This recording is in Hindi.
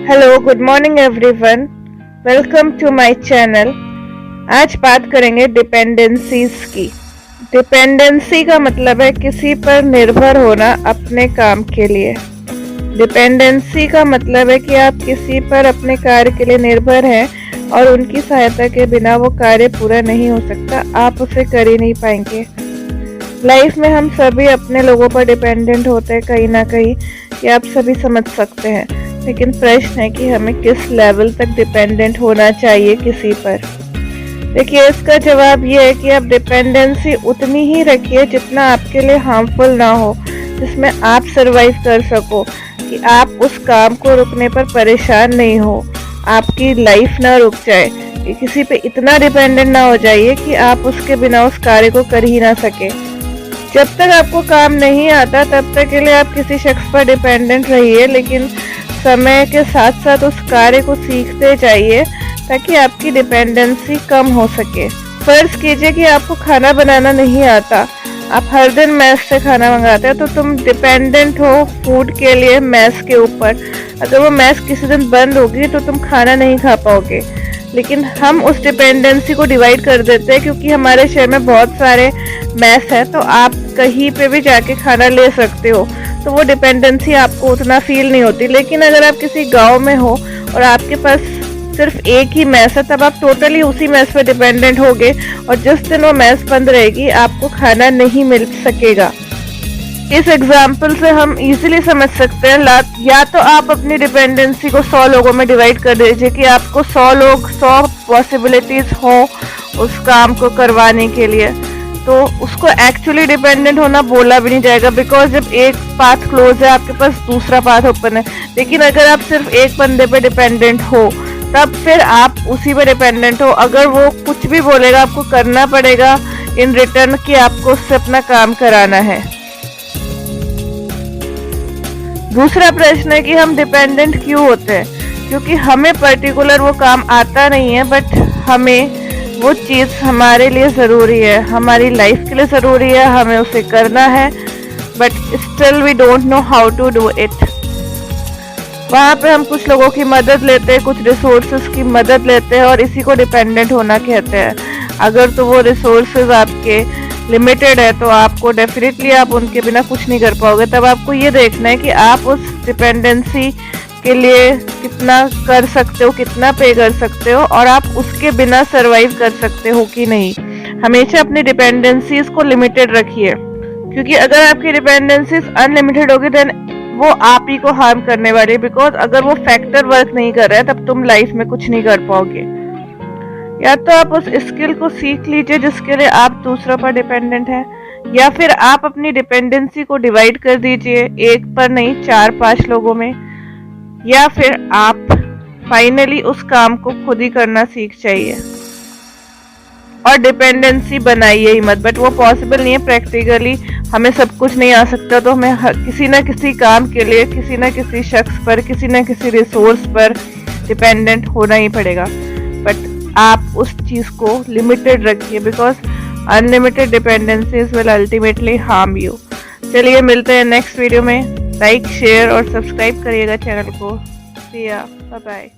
Hello, good morning everyone. Welcome to my channel. आज बात करेंगे डिपेंडेंसीज की। डिपेंडेंसी का मतलब है किसी पर निर्भर होना अपने काम के लिए। डिपेंडेंसी का मतलब है कि आप किसी पर अपने कार्य के लिए निर्भर हैं और उनकी सहायता के बिना वो कार्य पूरा नहीं हो सकता, आप उसे कर ही नहीं पाएंगे। लाइफ में हम सभी अपने लोगों पर डिपेंडेंट होते हैं कहीं ना कहीं, ये आप सभी समझ सकते हैं। लेकिन प्रश्न है कि हमें किस लेवल तक डिपेंडेंट होना चाहिए किसी पर। देखिए, इसका जवाब ये है कि आप डिपेंडेंसी उतनी ही रखिए जितना आपके लिए हार्मफुल ना हो, जिसमें आप सरवाइव कर सको, कि आप उस काम को रुकने पर परेशान नहीं हो, आपकी लाइफ ना रुक जाए, कि किसी पे इतना डिपेंडेंट ना हो जाइए कि आप उसके बिना उस कार्य को कर ही ना सके। जब तक आपको काम नहीं आता तब तक के लिए आप किसी शख्स पर डिपेंडेंट रहिए, लेकिन समय के साथ साथ उस कार्य को सीखते जाइए ताकि आपकी डिपेंडेंसी कम हो सके। फर्ज कीजिए कि आपको खाना बनाना नहीं आता, आप हर दिन मेस से खाना मंगाते हैं, तो तुम डिपेंडेंट हो फूड के लिए मेस के ऊपर। अगर वो मेस किसी दिन बंद होगी तो तुम खाना नहीं खा पाओगे। लेकिन हम उस डिपेंडेंसी को डिवाइड कर देते हैं, क्योंकि हमारे शहर में बहुत सारे मेस हैं, तो आप कहीं पे भी जाके खाना ले सकते हो, तो वो डिपेंडेंसी आपको उतना फील नहीं होती। लेकिन अगर आप किसी गांव में हो और आपके पास सिर्फ एक ही मेस है, तब आप टोटली उसी मेस पे डिपेंडेंट होगे, और जिस दिन वो मेस बंद रहेगी आपको खाना नहीं मिल सकेगा। इस एग्जाम्पल से हम इजीली समझ सकते हैं, या तो आप अपनी डिपेंडेंसी को 100 लोगों में डिवाइड कर दीजिए कि आपको 100 पॉसिबिलिटीज हो उस काम को करवाने के लिए, तो उसको एक्चुअली डिपेंडेंट होना बोला भी नहीं जाएगा, बिकॉज जब एक पाथ क्लोज है आपके पास दूसरा पाथ ओपन है। लेकिन अगर आप सिर्फ एक बंदे पे डिपेंडेंट हो तब फिर आप उसी पे डिपेंडेंट हो, अगर वो कुछ भी बोलेगा आपको करना पड़ेगा इन रिटर्न कि आपको उससे अपना काम कराना है। दूसरा प्रश्न है कि हम डिपेंडेंट क्यों होते हैं? क्योंकि हमें पर्टिकुलर वो काम आता नहीं है, बट हमें वो चीज़ हमारे लिए ज़रूरी है, हमारी लाइफ के लिए ज़रूरी है, हमें उसे करना है, but still we don't know how to do it. वहाँ पे हम कुछ लोगों की मदद लेते हैं, कुछ रिसोर्सेज की मदद लेते हैं, और इसी को डिपेंडेंट होना कहते हैं। अगर तो वो रिसोर्सेज आपके लिमिटेड है तो आपको डेफिनेटली आप उनके बिना कुछ नहीं कर पाओगे। तब आपको ये देखना है कि आप उस डिपेंडेंसी के लिए कितना कर सकते हो, कितना पे कर सकते हो, और आप उसके बिना सरवाइव कर सकते हो कि नहीं। हमेशा अपनी डिपेंडेंसीज को लिमिटेड रखिए, क्योंकि अगर आपकी डिपेंडेंसीज अनलिमिटेड होगी देन वो आप ही को हार्म करने वाली है। बिकॉज अगर वो फैक्टर वर्क नहीं कर रहा है तब तुम लाइफ में कुछ नहीं कर पाओगे। या तो आप उस स्किल को सीख लीजिए जिसके लिए आप दूसरों पर डिपेंडेंट हैं, या फिर आप अपनी डिपेंडेंसी को डिवाइड कर दीजिए, एक पर नहीं 4-5 लोगों में, या फिर आप फाइनली उस काम को खुद ही करना सीख जाइए और डिपेंडेंसी बनाइए ही मत। बट वो पॉसिबल नहीं है प्रैक्टिकली, हमें सब कुछ नहीं आ सकता, तो हमें किसी ना किसी काम के लिए किसी ना किसी शख्स पर, किसी ना किसी रिसोर्स पर डिपेंडेंट होना ही पड़ेगा। बट आप उस चीज़ को लिमिटेड रखिए, because unlimited dependencies will ultimately harm you. चलिए, मिलते हैं नेक्स्ट वीडियो में। लाइक, शेयर और सब्सक्राइब करिएगा चैनल को। सी या, बाय बाय।